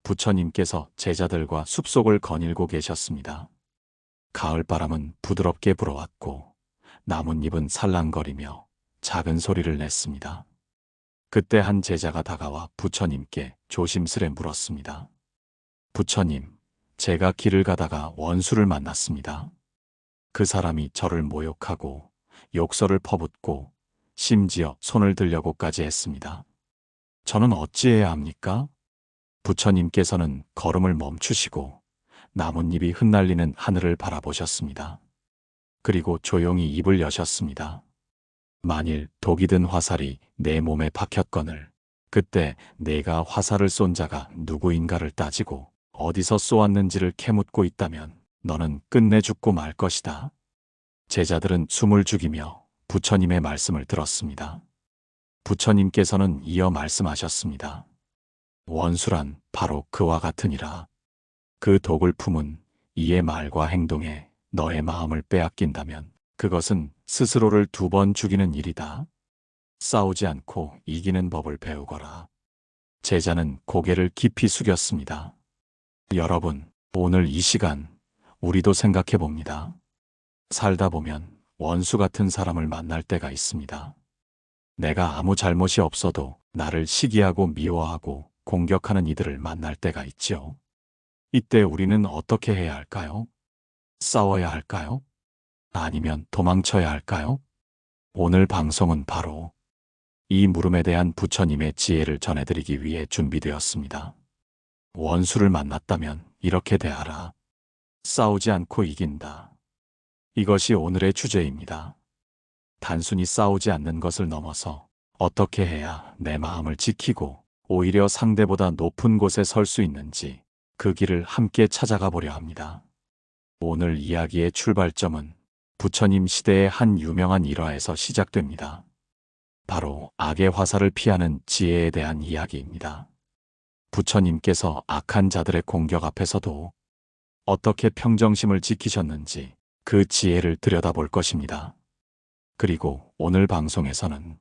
부처님께서 제자들과 숲속을 거닐고 계셨습니다. 가을바람은 부드럽게 불어왔고 나뭇잎은 살랑거리며 작은 소리를 냈습니다. 그때 한 제자가 다가와 부처님께 조심스레 물었습니다. 부처님, 제가 길을 가다가 원수를 만났습니다. 그 사람이 저를 모욕하고 욕설을 퍼붓고 심지어 손을 들려고까지 했습니다. 저는 어찌해야 합니까? 부처님께서는 걸음을 멈추시고 나뭇잎이 흩날리는 하늘을 바라보셨습니다. 그리고 조용히 입을 여셨습니다. 만일 독이 든 화살이 내 몸에 박혔거늘 그때 내가 화살을 쏜 자가 누구인가를 따지고 어디서 쏘았는지를 캐묻고 있다면 너는 끝내 죽고 말 것이다. 제자들은 숨을 죽이며 부처님의 말씀을 들었습니다. 부처님께서는 이어 말씀하셨습니다. 원수란 바로 그와 같으니라. 그 독을 품은 이의 말과 행동에 너의 마음을 빼앗긴다면 그것은 스스로를 2번 죽이는 일이다. 싸우지 않고 이기는 법을 배우거라. 제자는 고개를 깊이 숙였습니다. 여러분, 오늘 이 시간 우리도 생각해 봅니다. 살다 보면 원수 같은 사람을 만날 때가 있습니다. 내가 아무 잘못이 없어도 나를 시기하고 미워하고 공격하는 이들을 만날 때가 있죠. 이때 우리는 어떻게 해야 할까요? 싸워야 할까요? 아니면 도망쳐야 할까요? 오늘 방송은 바로 이 물음에 대한 부처님의 지혜를 전해드리기 위해 준비되었습니다. 원수를 만났다면 이렇게 대하라. 싸우지 않고 이긴다. 이것이 오늘의 주제입니다. 단순히 싸우지 않는 것을 넘어서 어떻게 해야 내 마음을 지키고 오히려 상대보다 높은 곳에 설 수 있는지 그 길을 함께 찾아가 보려 합니다. 오늘 이야기의 출발점은 부처님 시대의 한 유명한 일화에서 시작됩니다. 바로 악의 화살을 피하는 지혜에 대한 이야기입니다. 부처님께서 악한 자들의 공격 앞에서도 어떻게 평정심을 지키셨는지 그 지혜를 들여다볼 것입니다. 그리고 오늘 방송에서는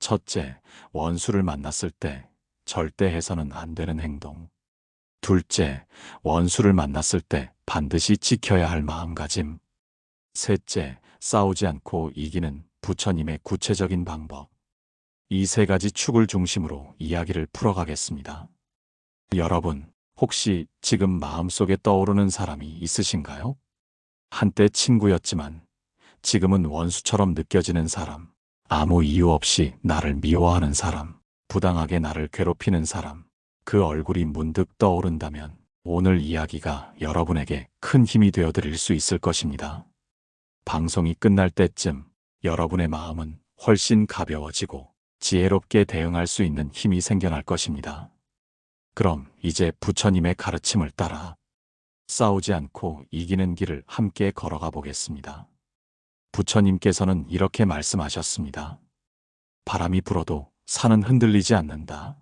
첫째, 원수를 만났을 때 절대 해서는 안 되는 행동. 둘째, 원수를 만났을 때 반드시 지켜야 할 마음가짐. 셋째, 싸우지 않고 이기는 부처님의 구체적인 방법. 이 3가지 축을 중심으로 이야기를 풀어가겠습니다. 여러분, 혹시 지금 마음속에 떠오르는 사람이 있으신가요? 한때 친구였지만 지금은 원수처럼 느껴지는 사람, 아무 이유 없이 나를 미워하는 사람, 부당하게 나를 괴롭히는 사람, 그 얼굴이 문득 떠오른다면 오늘 이야기가 여러분에게 큰 힘이 되어드릴 수 있을 것입니다. 방송이 끝날 때쯤 여러분의 마음은 훨씬 가벼워지고 지혜롭게 대응할 수 있는 힘이 생겨날 것입니다. 그럼 이제 부처님의 가르침을 따라 싸우지 않고 이기는 길을 함께 걸어가 보겠습니다. 부처님께서는 이렇게 말씀하셨습니다. 바람이 불어도 산은 흔들리지 않는다.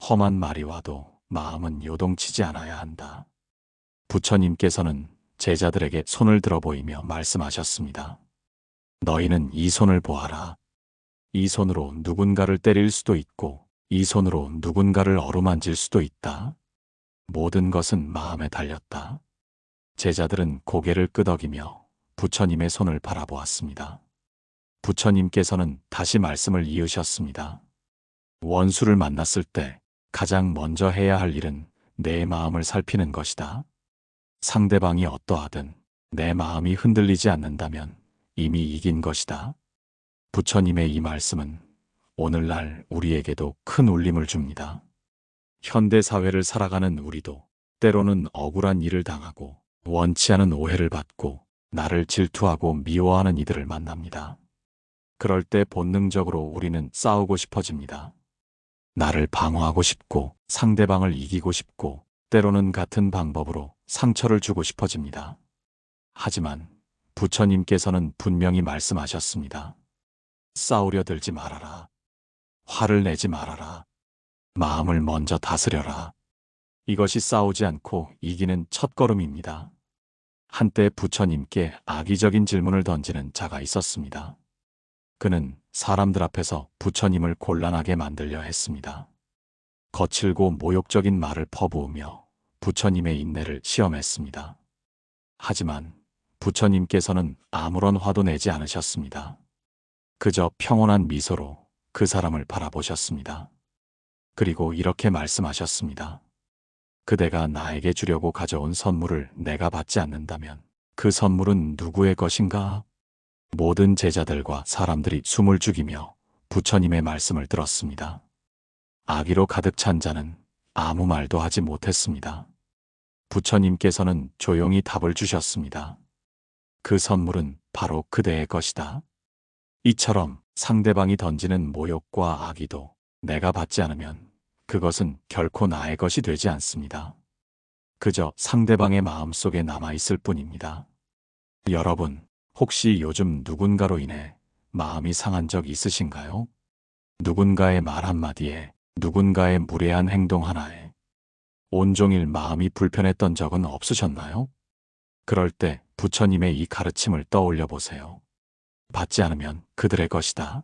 험한 말이 와도 마음은 요동치지 않아야 한다. 부처님께서는 제자들에게 손을 들어 보이며 말씀하셨습니다. 너희는 이 손을 보아라. 이 손으로 누군가를 때릴 수도 있고 이 손으로 누군가를 어루만질 수도 있다. 모든 것은 마음에 달렸다. 제자들은 고개를 끄덕이며 부처님의 손을 바라보았습니다. 부처님께서는 다시 말씀을 이으셨습니다. 원수를 만났을 때 가장 먼저 해야 할 일은 내 마음을 살피는 것이다. 상대방이 어떠하든 내 마음이 흔들리지 않는다면 이미 이긴 것이다. 부처님의 이 말씀은 오늘날 우리에게도 큰 울림을 줍니다. 현대 사회를 살아가는 우리도 때로는 억울한 일을 당하고 원치 않은 오해를 받고 나를 질투하고 미워하는 이들을 만납니다. 그럴 때 본능적으로 우리는 싸우고 싶어집니다. 나를 방어하고 싶고 상대방을 이기고 싶고 때로는 같은 방법으로 상처를 주고 싶어집니다. 하지만 부처님께서는 분명히 말씀하셨습니다. 싸우려 들지 말아라. 화를 내지 말아라. 마음을 먼저 다스려라. 이것이 싸우지 않고 이기는 첫걸음입니다. 한때 부처님께 악의적인 질문을 던지는 자가 있었습니다. 그는 사람들 앞에서 부처님을 곤란하게 만들려 했습니다. 거칠고 모욕적인 말을 퍼부으며 부처님의 인내를 시험했습니다. 하지만 부처님께서는 아무런 화도 내지 않으셨습니다. 그저 평온한 미소로 그 사람을 바라보셨습니다. 그리고 이렇게 말씀하셨습니다. 그대가 나에게 주려고 가져온 선물을 내가 받지 않는다면 그 선물은 누구의 것인가? 모든 제자들과 사람들이 숨을 죽이며 부처님의 말씀을 들었습니다. 악의로 가득 찬 자는 아무 말도 하지 못했습니다. 부처님께서는 조용히 답을 주셨습니다. 그 선물은 바로 그대의 것이다. 이처럼 상대방이 던지는 모욕과 악의도 내가 받지 않으면 그것은 결코 나의 것이 되지 않습니다. 그저 상대방의 마음속에 남아있을 뿐입니다. 여러분, 혹시 요즘 누군가로 인해 마음이 상한 적 있으신가요? 누군가의 말 한마디에, 누군가의 무례한 행동 하나에 온종일 마음이 불편했던 적은 없으셨나요? 그럴 때 부처님의 이 가르침을 떠올려 보세요. 받지 않으면 그들의 것이다.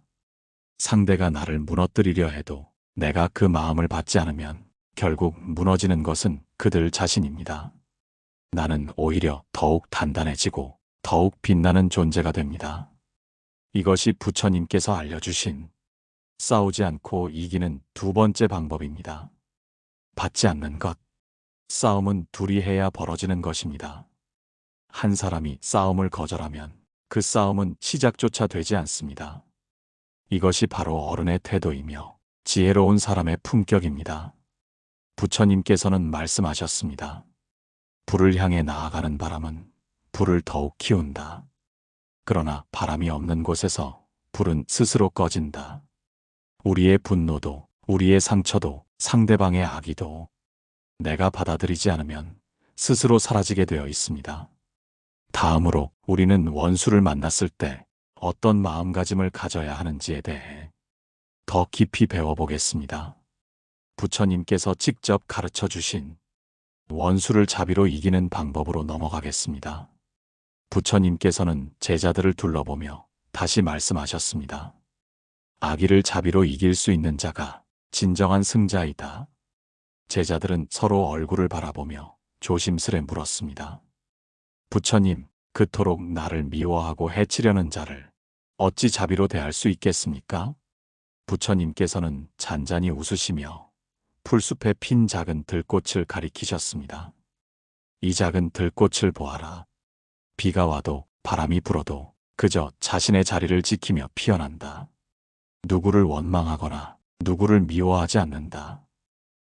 상대가 나를 무너뜨리려 해도 내가 그 마음을 받지 않으면 결국 무너지는 것은 그들 자신입니다. 나는 오히려 더욱 단단해지고 더욱 빛나는 존재가 됩니다. 이것이 부처님께서 알려주신 싸우지 않고 이기는 두 번째 방법입니다. 받지 않는 것. 싸움은 둘이 해야 벌어지는 것입니다. 한 사람이 싸움을 거절하면 그 싸움은 시작조차 되지 않습니다. 이것이 바로 어른의 태도이며 지혜로운 사람의 품격입니다. 부처님께서는 말씀하셨습니다. 불을 향해 나아가는 바람은 불을 더욱 키운다. 그러나 바람이 없는 곳에서 불은 스스로 꺼진다. 우리의 분노도, 우리의 상처도, 상대방의 악의도 내가 받아들이지 않으면 스스로 사라지게 되어 있습니다. 다음으로 우리는 원수를 만났을 때 어떤 마음가짐을 가져야 하는지에 대해 더 깊이 배워보겠습니다. 부처님께서 직접 가르쳐 주신 원수를 자비로 이기는 방법으로 넘어가겠습니다. 부처님께서는 제자들을 둘러보며 다시 말씀하셨습니다. 악의를 자비로 이길 수 있는 자가 진정한 승자이다. 제자들은 서로 얼굴을 바라보며 조심스레 물었습니다. 부처님, 그토록 나를 미워하고 해치려는 자를 어찌 자비로 대할 수 있겠습니까? 부처님께서는 잔잔히 웃으시며 풀숲에 핀 작은 들꽃을 가리키셨습니다. 이 작은 들꽃을 보아라. 비가 와도 바람이 불어도 그저 자신의 자리를 지키며 피어난다. 누구를 원망하거나 누구를 미워하지 않는다.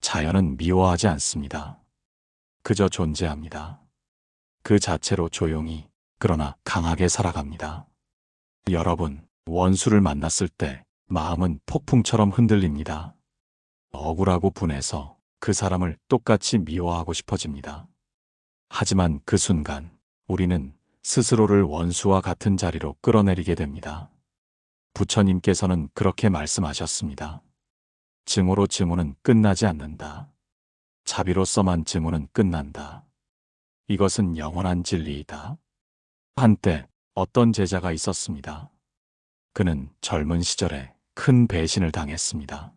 자연은 미워하지 않습니다. 그저 존재합니다. 그 자체로 조용히 그러나 강하게 살아갑니다. 여러분, 원수를 만났을 때 마음은 폭풍처럼 흔들립니다. 억울하고 분해서 그 사람을 똑같이 미워하고 싶어집니다. 하지만 그 순간 우리는 스스로를 원수와 같은 자리로 끌어내리게 됩니다. 부처님께서는 그렇게 말씀하셨습니다. 증오로 증오는 끝나지 않는다. 자비로서만 증오는 끝난다. 이것은 영원한 진리이다. 한때 어떤 제자가 있었습니다. 그는 젊은 시절에 큰 배신을 당했습니다.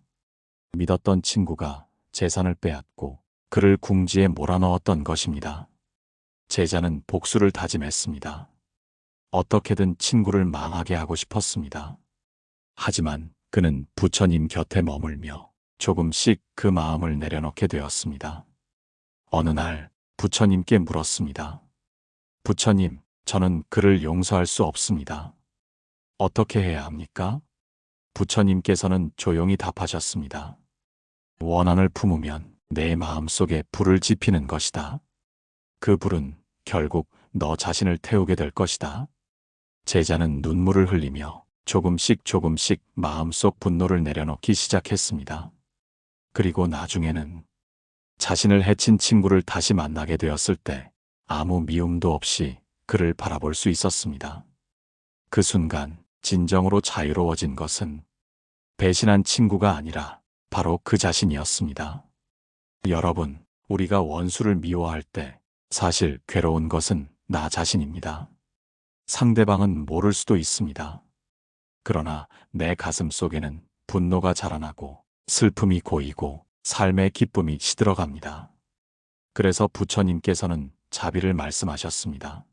믿었던 친구가 재산을 빼앗고 그를 궁지에 몰아넣었던 것입니다. 제자는 복수를 다짐했습니다. 어떻게든 친구를 망하게 하고 싶었습니다. 하지만 그는 부처님 곁에 머물며 조금씩 그 마음을 내려놓게 되었습니다. 어느 날 부처님께 물었습니다. 부처님, 저는 그를 용서할 수 없습니다. 어떻게 해야 합니까? 부처님께서는 조용히 답하셨습니다. 원한을 품으면 내 마음속에 불을 지피는 것이다. 그 불은 결국 너 자신을 태우게 될 것이다. 제자는 눈물을 흘리며 조금씩 마음속 분노를 내려놓기 시작했습니다. 그리고 나중에는 자신을 해친 친구를 다시 만나게 되었을 때 아무 미움도 없이 그를 바라볼 수 있었습니다. 그 순간 진정으로 자유로워진 것은 배신한 친구가 아니라 바로 그 자신이었습니다. 여러분, 우리가 원수를 미워할 때 사실 괴로운 것은 나 자신입니다. 상대방은 모를 수도 있습니다. 그러나 내 가슴 속에는 분노가 자라나고 슬픔이 고이고 삶의 기쁨이 시들어갑니다. 그래서 부처님께서는 자비를 말씀하셨습니다.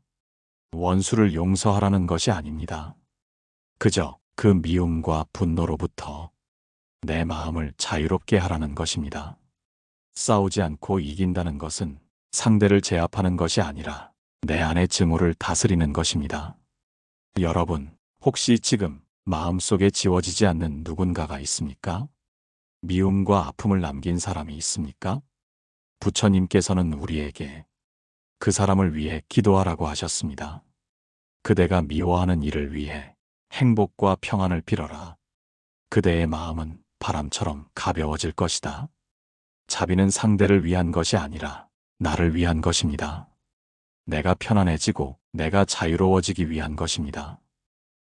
원수를 용서하라는 것이 아닙니다. 그저 그 미움과 분노로부터 내 마음을 자유롭게 하라는 것입니다. 싸우지 않고 이긴다는 것은 상대를 제압하는 것이 아니라 내 안의 증오를 다스리는 것입니다. 여러분, 혹시 지금 마음속에 지워지지 않는 누군가가 있습니까? 미움과 아픔을 남긴 사람이 있습니까? 부처님께서는 우리에게 그 사람을 위해 기도하라고 하셨습니다. 그대가 미워하는 이를 위해 행복과 평안을 빌어라. 그대의 마음은 바람처럼 가벼워질 것이다. 자비는 상대를 위한 것이 아니라 나를 위한 것입니다. 내가 편안해지고 내가 자유로워지기 위한 것입니다.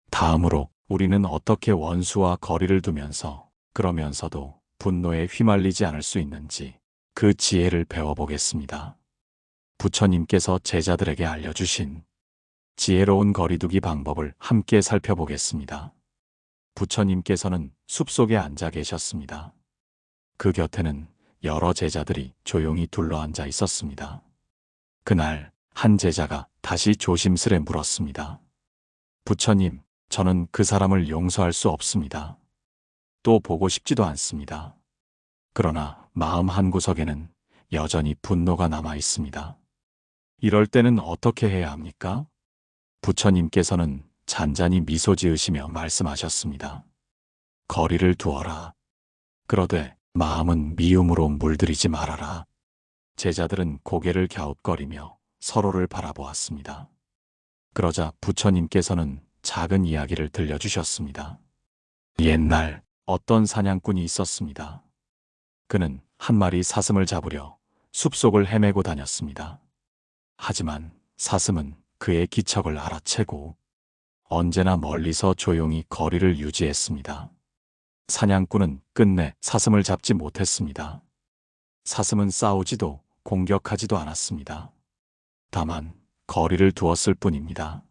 다음으로 우리는 어떻게 원수와 거리를 두면서 그러면서도 분노에 휘말리지 않을 수 있는지 그 지혜를 배워보겠습니다. 부처님께서 제자들에게 알려주신 지혜로운 거리두기 방법을 함께 살펴보겠습니다. 부처님께서는 숲속에 앉아 계셨습니다. 그 곁에는 여러 제자들이 조용히 둘러앉아 있었습니다. 그날 한 제자가 다시 조심스레 물었습니다. 부처님, 저는 그 사람을 용서할 수 없습니다. 또 보고 싶지도 않습니다. 그러나 마음 한구석에는 여전히 분노가 남아 있습니다. 이럴 때는 어떻게 해야 합니까? 부처님께서는 잔잔히 미소 지으시며 말씀하셨습니다. 거리를 두어라. 그러되 마음은 미움으로 물들이지 말아라. 제자들은 고개를 갸웃거리며 서로를 바라보았습니다. 그러자 부처님께서는 작은 이야기를 들려주셨습니다. 옛날 어떤 사냥꾼이 있었습니다. 그는 한 마리 사슴을 잡으려 숲속을 헤매고 다녔습니다. 하지만 사슴은 그의 기척을 알아채고 언제나 멀리서 조용히 거리를 유지했습니다. 사냥꾼은 끝내 사슴을 잡지 못했습니다. 사슴은 싸우지도 공격하지도 않았습니다. 다만 거리를 두었을 뿐입니다.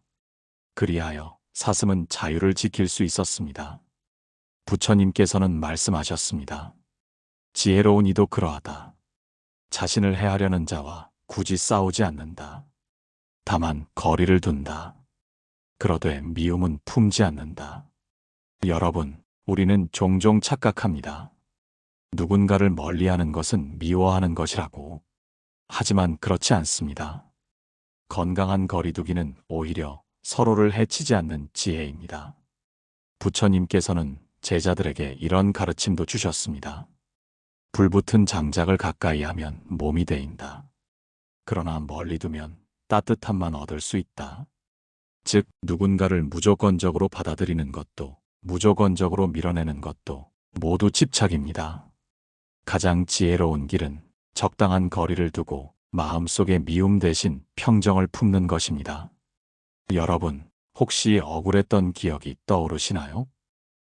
그리하여 사슴은 자유를 지킬 수 있었습니다. 부처님께서는 말씀하셨습니다. 지혜로운 이도 그러하다. 자신을 해하려는 자와 굳이 싸우지 않는다. 다만 거리를 둔다. 그러되 미움은 품지 않는다. 여러분, 우리는 종종 착각합니다. 누군가를 멀리하는 것은 미워하는 것이라고. 하지만 그렇지 않습니다. 건강한 거리두기는 오히려 서로를 해치지 않는 지혜입니다. 부처님께서는 제자들에게 이런 가르침도 주셨습니다. 불붙은 장작을 가까이 하면 몸이 데인다. 그러나 멀리 두면 따뜻함만 얻을 수 있다. 즉, 누군가를 무조건적으로 받아들이는 것도 무조건적으로 밀어내는 것도 모두 집착입니다. 가장 지혜로운 길은 적당한 거리를 두고 마음속에 미움 대신 평정을 품는 것입니다. 여러분, 혹시 억울했던 기억이 떠오르시나요?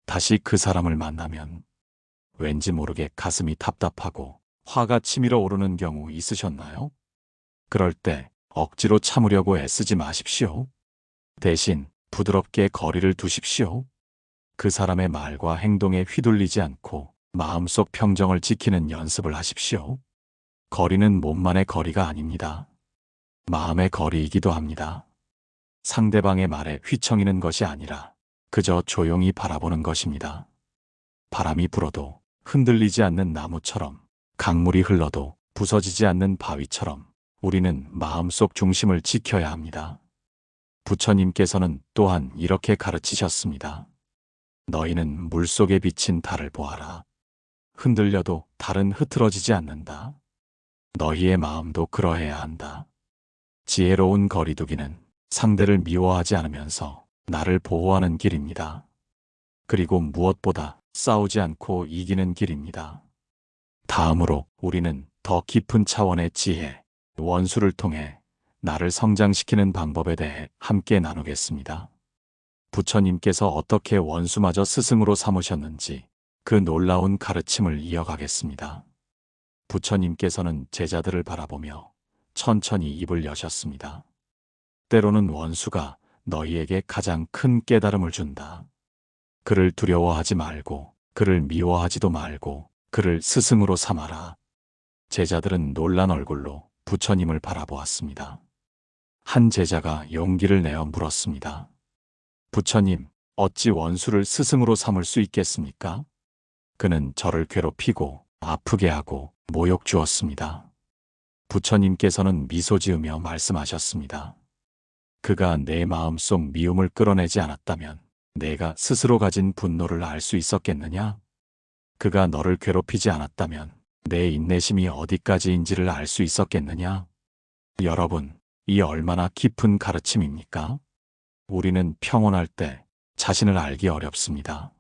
다시 그 사람을 만나면 왠지 모르게 가슴이 답답하고 화가 치밀어 오르는 경우 있으셨나요? 그럴 때 억지로 참으려고 애쓰지 마십시오. 대신 부드럽게 거리를 두십시오. 그 사람의 말과 행동에 휘둘리지 않고 마음속 평정을 지키는 연습을 하십시오. 거리는 몸만의 거리가 아닙니다. 마음의 거리이기도 합니다. 상대방의 말에 휘청이는 것이 아니라 그저 조용히 바라보는 것입니다. 바람이 불어도 흔들리지 않는 나무처럼, 강물이 흘러도 부서지지 않는 바위처럼 우리는 마음속 중심을 지켜야 합니다. 부처님께서는 또한 이렇게 가르치셨습니다. 너희는 물속에 비친 달을 보아라. 흔들려도 달은 흐트러지지 않는다. 너희의 마음도 그러해야 한다. 지혜로운 거리두기는 상대를 미워하지 않으면서 나를 보호하는 길입니다. 그리고 무엇보다 싸우지 않고 이기는 길입니다. 다음으로 우리는 더 깊은 차원의 지혜, 원수를 통해 나를 성장시키는 방법에 대해 함께 나누겠습니다. 부처님께서 어떻게 원수마저 스승으로 삼으셨는지 그 놀라운 가르침을 이어가겠습니다. 부처님께서는 제자들을 바라보며 천천히 입을 여셨습니다. 때로는 원수가 너희에게 가장 큰 깨달음을 준다. 그를 두려워하지 말고 그를 미워하지도 말고 그를 스승으로 삼아라. 제자들은 놀란 얼굴로 부처님을 바라보았습니다. 한 제자가 용기를 내어 물었습니다. 부처님, 어찌 원수를 스승으로 삼을 수 있겠습니까? 그는 저를 괴롭히고 아프게 하고 모욕 주었습니다. 부처님께서는 미소 지으며 말씀하셨습니다. 그가 내 마음속 미움을 끌어내지 않았다면 내가 스스로 가진 분노를 알 수 있었겠느냐? 그가 너를 괴롭히지 않았다면 내 인내심이 어디까지인지를 알 수 있었겠느냐? 여러분, 이 얼마나 깊은 가르침입니까? 우리는 평온할 때 자신을 알기 어렵습니다.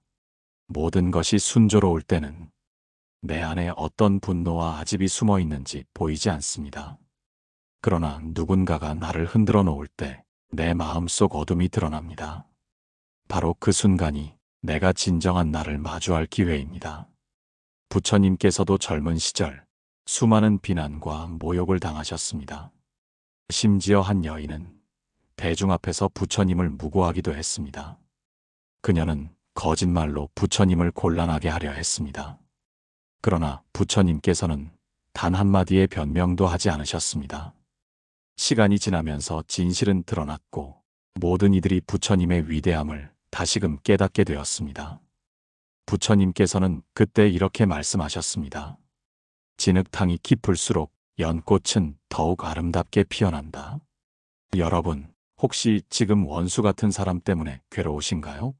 모든 것이 순조로울 때는 내 안에 어떤 분노와 아집이 숨어 있는지 보이지 않습니다. 그러나 누군가가 나를 흔들어 놓을 때 내 마음속 어둠이 드러납니다. 바로 그 순간이 내가 진정한 나를 마주할 기회입니다. 부처님께서도 젊은 시절 수많은 비난과 모욕을 당하셨습니다. 심지어 한 여인은 대중 앞에서 부처님을 무고하기도 했습니다. 그녀는 거짓말로 부처님을 곤란하게 하려 했습니다. 그러나 부처님께서는 단 한마디의 변명도 하지 않으셨습니다. 시간이 지나면서 진실은 드러났고 모든 이들이 부처님의 위대함을 다시금 깨닫게 되었습니다. 부처님께서는 그때 이렇게 말씀하셨습니다. 진흙탕이 깊을수록 연꽃은 더욱 아름답게 피어난다. 여러분, 혹시 지금 원수 같은 사람 때문에 괴로우신가요?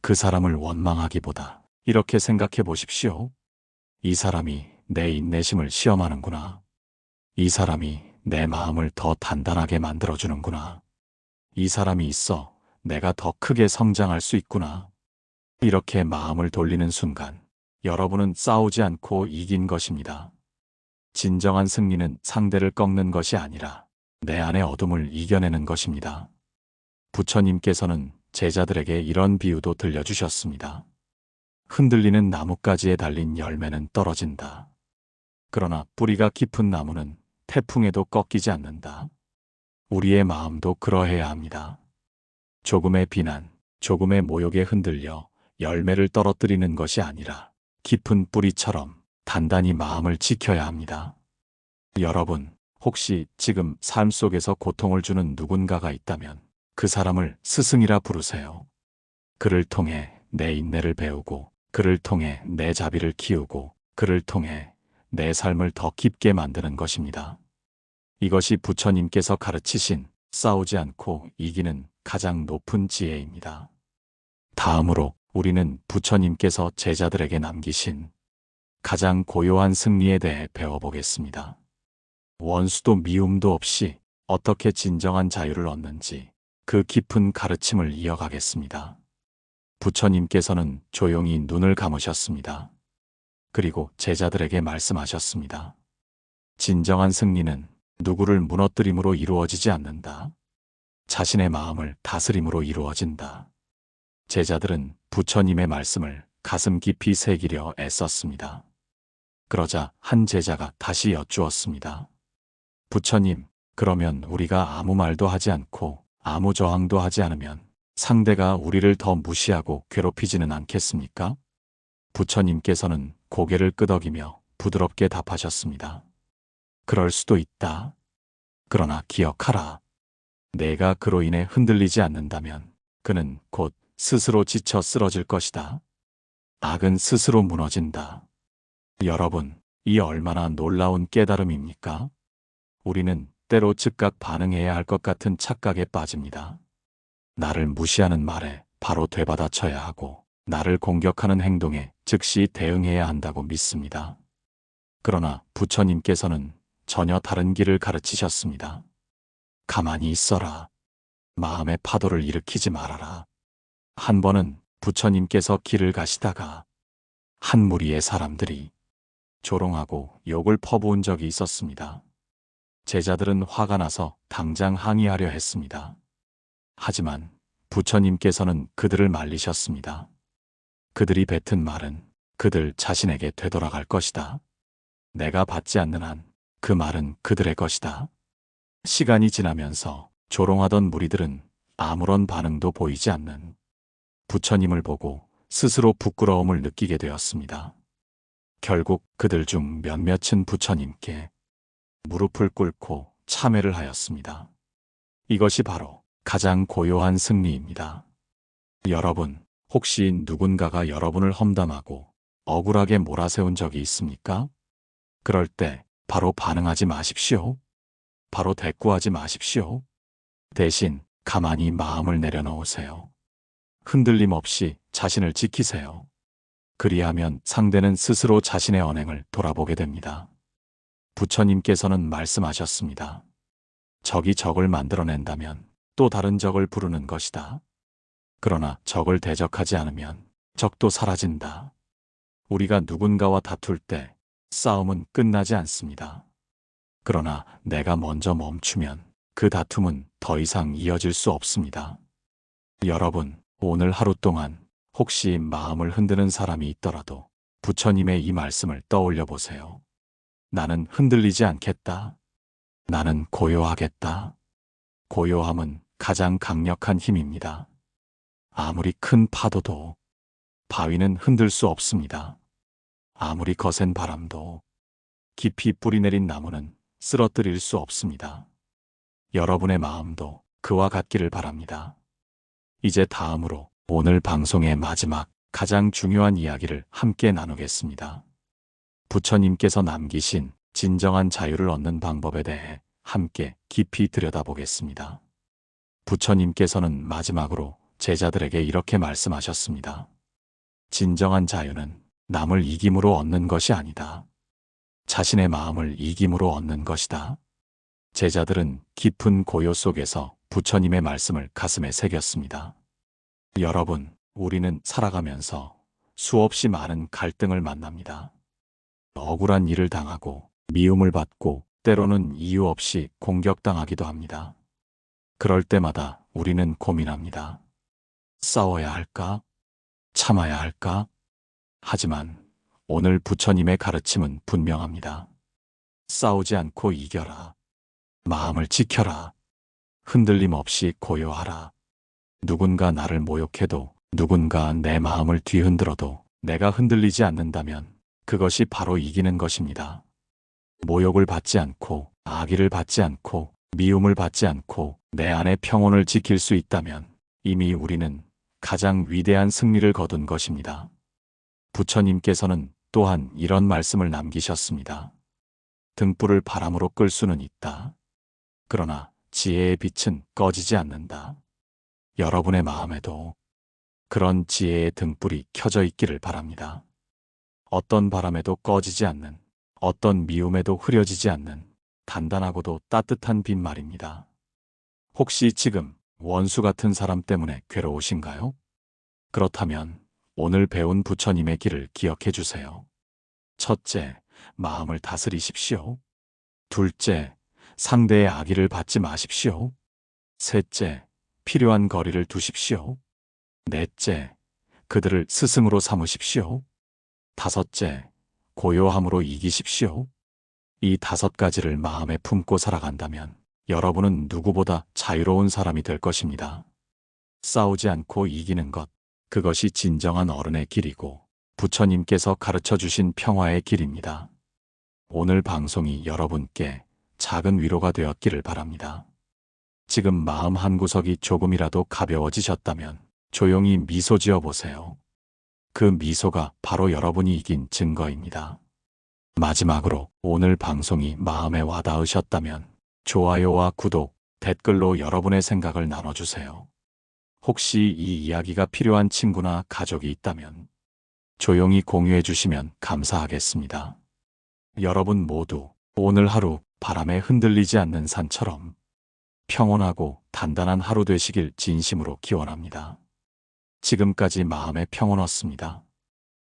그 사람을 원망하기보다 이렇게 생각해 보십시오. 이 사람이 내 인내심을 시험하는구나. 이 사람이 내 마음을 더 단단하게 만들어주는구나. 이 사람이 있어 내가 더 크게 성장할 수 있구나. 이렇게 마음을 돌리는 순간 여러분은 싸우지 않고 이긴 것입니다. 진정한 승리는 상대를 꺾는 것이 아니라 내 안의 어둠을 이겨내는 것입니다. 부처님께서는 제자들에게 이런 비유도 들려주셨습니다. 흔들리는 나뭇가지에 달린 열매는 떨어진다. 그러나 뿌리가 깊은 나무는 태풍에도 꺾이지 않는다. 우리의 마음도 그러해야 합니다. 조금의 비난, 조금의 모욕에 흔들려 열매를 떨어뜨리는 것이 아니라 깊은 뿌리처럼 단단히 마음을 지켜야 합니다. 여러분, 혹시 지금 삶 속에서 고통을 주는 누군가가 있다면 그 사람을 스승이라 부르세요. 그를 통해 내 인내를 배우고, 그를 통해 내 자비를 키우고, 그를 통해 내 삶을 더 깊게 만드는 것입니다. 이것이 부처님께서 가르치신 싸우지 않고 이기는 가장 높은 지혜입니다. 다음으로 우리는 부처님께서 제자들에게 남기신 가장 고요한 승리에 대해 배워보겠습니다. 원수도 미움도 없이 어떻게 진정한 자유를 얻는지 그 깊은 가르침을 이어가겠습니다. 부처님께서는 조용히 눈을 감으셨습니다. 그리고 제자들에게 말씀하셨습니다. 진정한 승리는 누구를 무너뜨림으로 이루어지지 않는다. 자신의 마음을 다스림으로 이루어진다. 제자들은 부처님의 말씀을 가슴 깊이 새기려 애썼습니다. 그러자 한 제자가 다시 여쭈었습니다. 부처님, 그러면 우리가 아무 말도 하지 않고 아무 저항도 하지 않으면 상대가 우리를 더 무시하고 괴롭히지는 않겠습니까? 부처님께서는 고개를 끄덕이며 부드럽게 답하셨습니다. 그럴 수도 있다. 그러나 기억하라. 내가 그로 인해 흔들리지 않는다면 그는 곧 스스로 지쳐 쓰러질 것이다. 악은 스스로 무너진다. 여러분, 이 얼마나 놀라운 깨달음입니까? 우리는 때로 즉각 반응해야 할 것 같은 착각에 빠집니다. 나를 무시하는 말에 바로 되받아쳐야 하고 나를 공격하는 행동에 즉시 대응해야 한다고 믿습니다. 그러나 부처님께서는 전혀 다른 길을 가르치셨습니다. 가만히 있어라. 마음의 파도를 일으키지 말아라. 한 번은 부처님께서 길을 가시다가 한 무리의 사람들이 조롱하고 욕을 퍼부은 적이 있었습니다. 제자들은 화가 나서 당장 항의하려 했습니다. 하지만 부처님께서는 그들을 말리셨습니다. 그들이 뱉은 말은 그들 자신에게 되돌아갈 것이다. 내가 받지 않는 한 그 말은 그들의 것이다. 시간이 지나면서 조롱하던 무리들은 아무런 반응도 보이지 않는 부처님을 보고 스스로 부끄러움을 느끼게 되었습니다. 결국 그들 중 몇몇은 부처님께 무릎을 꿇고 참회를 하였습니다. 이것이 바로 가장 고요한 승리입니다. 여러분, 혹시 누군가가 여러분을 험담하고 억울하게 몰아세운 적이 있습니까? 그럴 때 바로 반응하지 마십시오. 바로 대꾸하지 마십시오. 대신 가만히 마음을 내려놓으세요. 흔들림 없이 자신을 지키세요. 그리하면 상대는 스스로 자신의 언행을 돌아보게 됩니다. 부처님께서는 말씀하셨습니다. 적이 적을 만들어낸다면 또 다른 적을 부르는 것이다. 그러나 적을 대적하지 않으면 적도 사라진다. 우리가 누군가와 다툴 때 싸움은 끝나지 않습니다. 그러나 내가 먼저 멈추면 그 다툼은 더 이상 이어질 수 없습니다. 여러분, 오늘 하루 동안 혹시 마음을 흔드는 사람이 있더라도 부처님의 이 말씀을 떠올려 보세요. 나는 흔들리지 않겠다. 나는 고요하겠다. 고요함은 가장 강력한 힘입니다. 아무리 큰 파도도 바위는 흔들 수 없습니다. 아무리 거센 바람도 깊이 뿌리내린 나무는 쓰러뜨릴 수 없습니다. 여러분의 마음도 그와 같기를 바랍니다. 이제 다음으로 오늘 방송의 마지막 가장 중요한 이야기를 함께 나누겠습니다. 부처님께서 남기신 진정한 자유를 얻는 방법에 대해 함께 깊이 들여다보겠습니다. 부처님께서는 마지막으로 제자들에게 이렇게 말씀하셨습니다. 진정한 자유는 남을 이김으로 얻는 것이 아니다. 자신의 마음을 이김으로 얻는 것이다. 제자들은 깊은 고요 속에서 부처님의 말씀을 가슴에 새겼습니다. 여러분, 우리는 살아가면서 수없이 많은 갈등을 만납니다. 억울한 일을 당하고 미움을 받고 때로는 이유 없이 공격당하기도 합니다. 그럴 때마다 우리는 고민합니다. 싸워야 할까? 참아야 할까? 하지만 오늘 부처님의 가르침은 분명합니다. 싸우지 않고 이겨라. 마음을 지켜라. 흔들림 없이 고요하라. 누군가 나를 모욕해도, 누군가 내 마음을 뒤흔들어도 내가 흔들리지 않는다면 그것이 바로 이기는 것입니다. 모욕을 받지 않고, 악의를 받지 않고, 미움을 받지 않고 내 안의 평온을 지킬 수 있다면 이미 우리는 가장 위대한 승리를 거둔 것입니다. 부처님께서는 또한 이런 말씀을 남기셨습니다. 등불을 바람으로 끌 수는 있다. 그러나 지혜의 빛은 꺼지지 않는다. 여러분의 마음에도 그런 지혜의 등불이 켜져 있기를 바랍니다. 어떤 바람에도 꺼지지 않는, 어떤 미움에도 흐려지지 않는 단단하고도 따뜻한 빛 말입니다. 혹시 지금 원수 같은 사람 때문에 괴로우신가요? 그렇다면 오늘 배운 부처님의 길을 기억해 주세요. 첫째, 마음을 다스리십시오. 둘째, 상대의 악의를 받지 마십시오. 셋째, 필요한 거리를 두십시오. 넷째, 그들을 스승으로 삼으십시오. 다섯째, 고요함으로 이기십시오. 이 5가지를 마음에 품고 살아간다면 여러분은 누구보다 자유로운 사람이 될 것입니다. 싸우지 않고 이기는 것, 그것이 진정한 어른의 길이고 부처님께서 가르쳐 주신 평화의 길입니다. 오늘 방송이 여러분께 작은 위로가 되었기를 바랍니다. 지금 마음 한구석이 조금이라도 가벼워지셨다면 조용히 미소 지어 보세요. 그 미소가 바로 여러분이 이긴 증거입니다. 마지막으로 오늘 방송이 마음에 와닿으셨다면 좋아요와 구독, 댓글로 여러분의 생각을 나눠주세요. 혹시 이 이야기가 필요한 친구나 가족이 있다면 조용히 공유해 주시면 감사하겠습니다. 여러분 모두 오늘 하루 바람에 흔들리지 않는 산처럼 평온하고 단단한 하루 되시길 진심으로 기원합니다. 지금까지 마음의 평온 얻습니다.